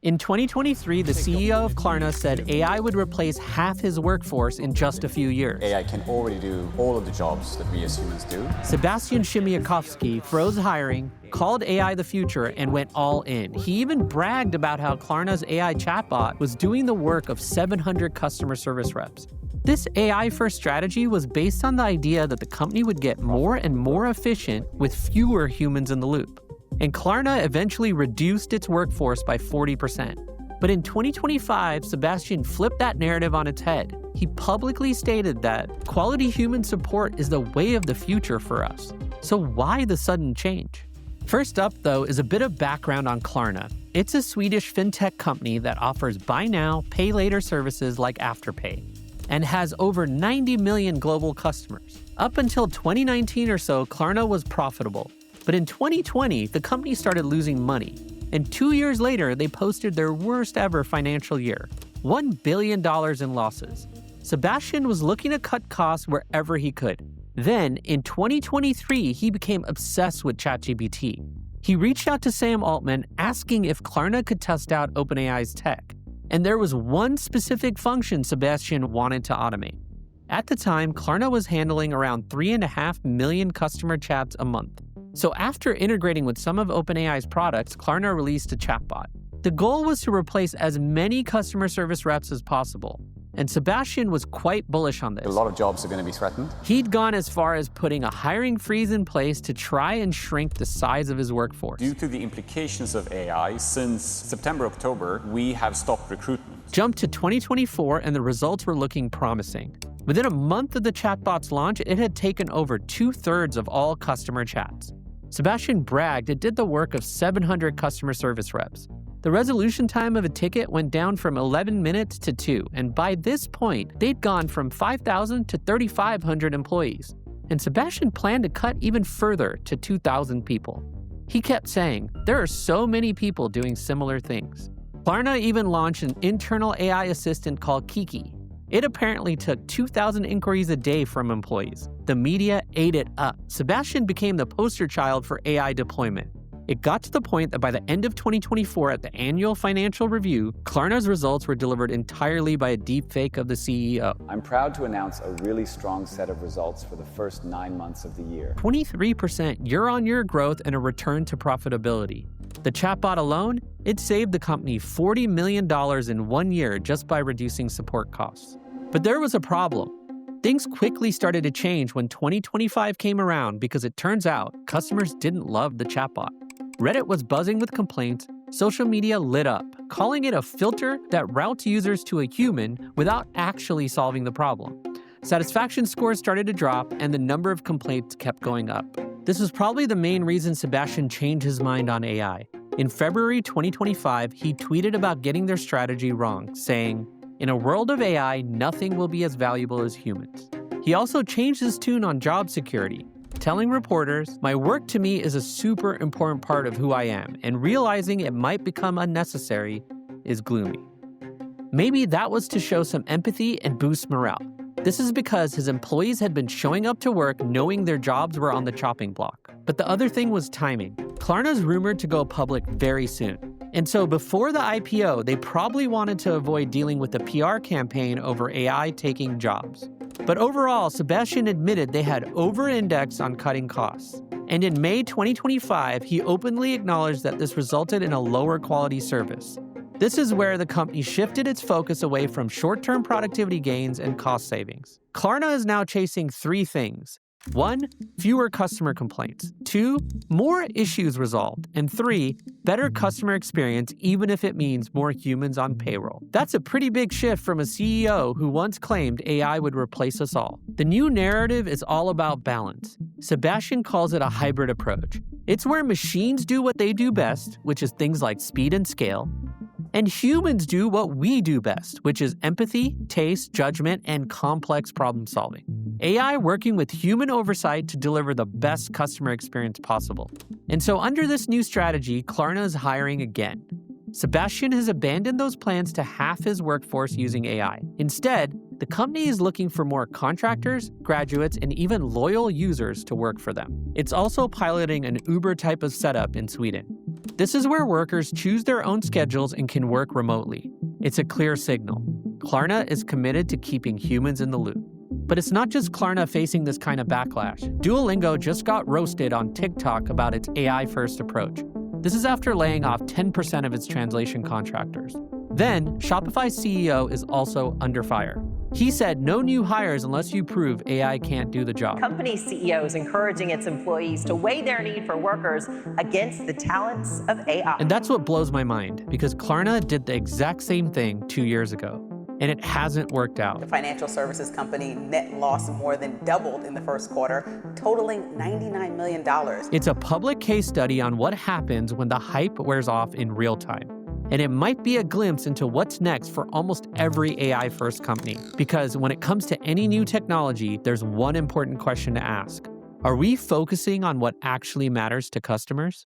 In 2023, the CEO of Klarna said AI would replace half his workforce in just a few years. AI can already do all of the jobs that we as humans do. Sebastian Chmielkowski froze hiring, called AI the future, and went all in. He even bragged about how Klarna's AI chatbot was doing the work of 700 customer service reps. This AI-first strategy was based on the idea that the company would get more and more efficient with fewer humans in the loop. And Klarna eventually reduced its workforce by 40%. But in 2025, Sebastian flipped that narrative on its head. He publicly stated that quality human support is the way of the future for us. So why the sudden change? First up, though, is a bit of background on Klarna. It's a Swedish fintech company that offers buy now, pay later services like Afterpay, and has over 90 million global customers. Up until 2019 or so, Klarna was profitable. But in 2020, the company started losing money. And 2 years later, they posted their worst ever financial year, $1 billion in losses. Sebastian was looking to cut costs wherever he could. Then, in 2023, he became obsessed with ChatGPT. He reached out to Sam Altman asking if Klarna could test out OpenAI's tech. And there was one specific function Sebastian wanted to automate. At the time, Klarna was handling around 3.5 million customer chats a month. So after integrating with some of OpenAI's products, Klarna released a chatbot. The goal was to replace as many customer service reps as possible. And Sebastian was quite bullish on this. A lot of jobs are going to be threatened. He'd gone as far as putting a hiring freeze in place to try and shrink the size of his workforce. Due to the implications of AI, since September, October, we have stopped recruitment. Jumped to 2024 and the results were looking promising. Within a month of the chatbot's launch, it had taken over 2/3 of all customer chats. Sebastian bragged it did the work of 700 customer service reps. The resolution time of a ticket went down from 11 minutes to 2, and by this point, they'd gone from 5,000 to 3,500 employees. And Sebastian planned to cut even further to 2,000 people. He kept saying, there are so many people doing similar things. Klarna even launched an internal AI assistant called Kiki. It apparently took 2,000 inquiries a day from employees. The media ate it up. Sebastian became the poster child for AI deployment. It got to the point that by the end of 2024 at the annual financial review, Klarna's results were delivered entirely by a deepfake of the CEO. I'm proud to announce a really strong set of results for the first 9 months of the year. 23% year-on-year growth and a return to profitability. The chatbot alone, it saved the company $40 million in 1 year just by reducing support costs. But there was a problem. Things quickly started to change when 2025 came around because it turns out customers didn't love the chatbot. Reddit was buzzing with complaints, social media lit up, calling it a filter that routes users to a human without actually solving the problem. Satisfaction scores started to drop and the number of complaints kept going up. This was probably the main reason Sebastian changed his mind on AI. In February 2025, he tweeted about getting their strategy wrong, saying, "In a world of AI, nothing will be as valuable as humans." He also changed his tune on job security, telling reporters, "My work to me is a super important part of who I am, and realizing it might become unnecessary is gloomy." Maybe that was to show some empathy and boost morale. This is because his employees had been showing up to work knowing their jobs were on the chopping block. But the other thing was timing. Klarna's rumored to go public very soon. And so before the IPO, they probably wanted to avoid dealing with the PR campaign over AI taking jobs. But overall, Sebastian admitted they had over-indexed on cutting costs. And in May 2025, he openly acknowledged that this resulted in a lower quality service. This is where the company shifted its focus away from short-term productivity gains and cost savings. Klarna is now chasing 3 things. 1, fewer customer complaints. 2, more issues resolved. And 3, better customer experience even if it means more humans on payroll. That's a pretty big shift from a CEO who once claimed AI would replace us all. The new narrative is all about balance. Sebastian calls it a hybrid approach. It's where machines do what they do best, which is things like speed and scale, and humans do what we do best, which is empathy, taste, judgment, and complex problem solving. AI working with human oversight to deliver the best customer experience possible. And so under this new strategy, Klarna is hiring again. Sebastian has abandoned those plans to half his workforce using AI. Instead, the company is looking for more contractors, graduates, and even loyal users to work for them. It's also piloting an Uber type of setup in Sweden. This is where workers choose their own schedules and can work remotely. It's a clear signal. Klarna is committed to keeping humans in the loop. But it's not just Klarna facing this kind of backlash. Duolingo just got roasted on TikTok about its AI-first approach. This is after laying off 10% of its translation contractors. Then, Shopify's CEO is also under fire. He said no new hires unless you prove AI can't do the job. Company CEO is encouraging its employees to weigh their need for workers against the talents of AI. And that's what blows my mind, because Klarna did the exact same thing 2 years ago, and it hasn't worked out. The financial services company net loss more than doubled in the first quarter, totaling $99 million. It's a public case study on what happens when the hype wears off in real time. And it might be a glimpse into what's next for almost every AI-first company. Because when it comes to any new technology, there's one important question to ask. Are we focusing on what actually matters to customers?